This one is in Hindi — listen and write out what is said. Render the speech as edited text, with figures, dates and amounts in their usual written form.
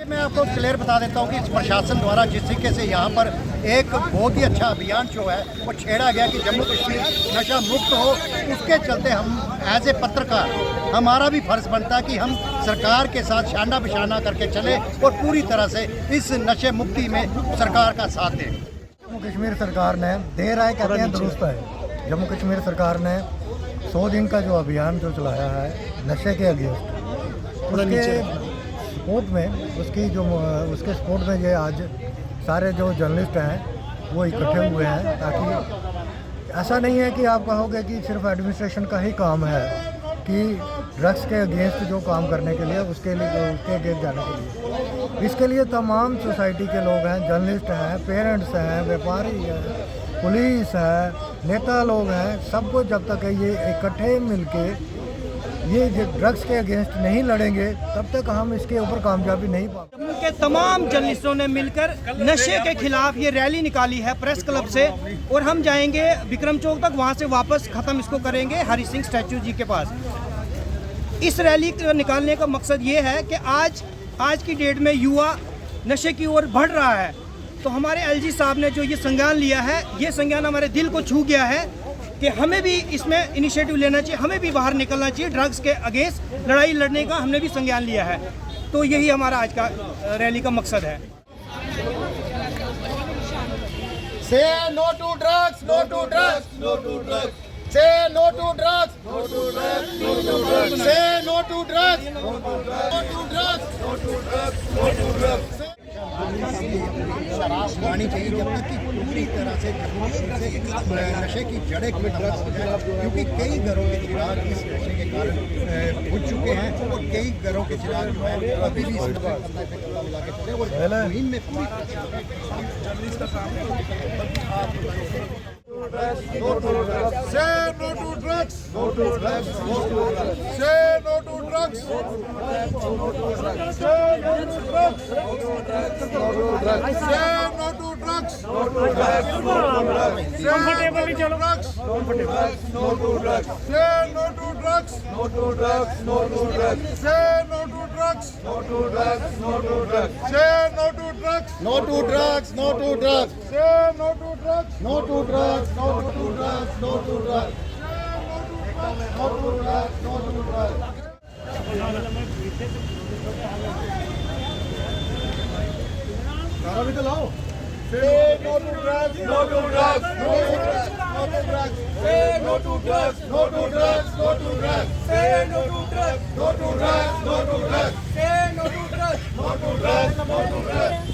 मैं आपको क्लियर बता देता हूँ कि इस प्रशासन द्वारा जिस तरीके से यहाँ पर एक बहुत ही अच्छा अभियान जो है वो छेड़ा गया कि जम्मू कश्मीर नशा मुक्त हो, उसके चलते हम एज ए पत्रकार हमारा भी फर्ज बनता है कि हम सरकार के साथ शाना बिशाना करके चले और पूरी तरह से इस नशे मुक्ति में सरकार का साथ दें। जम्मू कश्मीर सरकार ने देर आए कहते हैं दुरुस्त है। जम्मू कश्मीर सरकार ने 100 दिन का जो अभियान जो चलाया है नशे के अगेंस्ट, उसके सपोर्ट में उसके सपोर्ट में ये आज सारे जो जर्नलिस्ट हैं वो इकट्ठे हुए हैं, ताकि ऐसा नहीं है कि आप कहोगे कि सिर्फ एडमिनिस्ट्रेशन का ही काम है कि ड्रग्स के अगेंस्ट जो काम करने के लिए उसके अगेंस्ट जाने के लिए, इसके लिए तमाम सोसाइटी के लोग हैं, जर्नलिस्ट हैं, पेरेंट्स हैं, व्यापारी हैं, पुलिस है, नेता लोग हैं, सबको जब तक ये इकट्ठे मिलके ये ड्रग्स के अगेंस्ट नहीं लड़ेंगे तब तक हम इसके ऊपर कामयाबी नहीं पाएंगे। जम्मू के तमाम जर्नलिस्टों ने मिलकर नशे के खिलाफ ये रैली निकाली है प्रेस क्लब से, और हम जाएंगे विक्रम चौक तक, वहाँ से वापस ख़त्म इसको करेंगे हरि सिंह स्टैचू जी के पास। इस रैली को निकालने का मकसद ये है कि आज की डेट में युवा नशे की ओर बढ़ रहा है, तो हमारे एलजी साहब ने जो ये संज्ञान लिया है, ये संज्ञान हमारे दिल को छू गया है कि हमें भी इसमें इनिशिएटिव लेना चाहिए, हमें भी बाहर निकलना चाहिए, ड्रग्स के अगेंस्ट लड़ाई लड़ने का हमने भी संज्ञान लिया है। तो यही हमारा आज का रैली का मकसद है। Say no to drugs, no to drugs, no to drugs. Say no to drugs, no to drugs, no to drugs. Say no to drugs, no to drugs, no to drugs, no to drugs. शराब बनानी चाहिए जब तक कि पूरी तरह से जम्मू कश्मीर से नशे की जड़ें खत्म हो जाए, क्योंकि कई घरों के चिराग इस नशे के कारण बुझ चुके हैं और कई घरों के चिराग जो है अभी भी मिला के चले और मुहिम में पूरी No to drugs. Say no to drugs. No to drugs. No to drugs. Say no to drugs. No to drugs. Say no to drugs. No to drugs. No to drugs. Say no to drugs. No to drugs. No to drugs. Comfortably चलो. No to drugs. No to drugs. Say no to drugs. No to drugs. No to drugs. Say no to drugs. No to drugs. No to drugs. Say no to drugs. No to drugs. No to drugs. Say no to drugs. No to drugs. No to drugs, no to drugs. No to drugs, no to drugs. भी तो लाओ। Say no to drugs, no to drugs, no to drugs, no to drugs. Say no to drugs, no to drugs, no to drugs. Say no to drugs, no to drugs, no to drugs. Say no to drugs, no to drugs, no to drugs.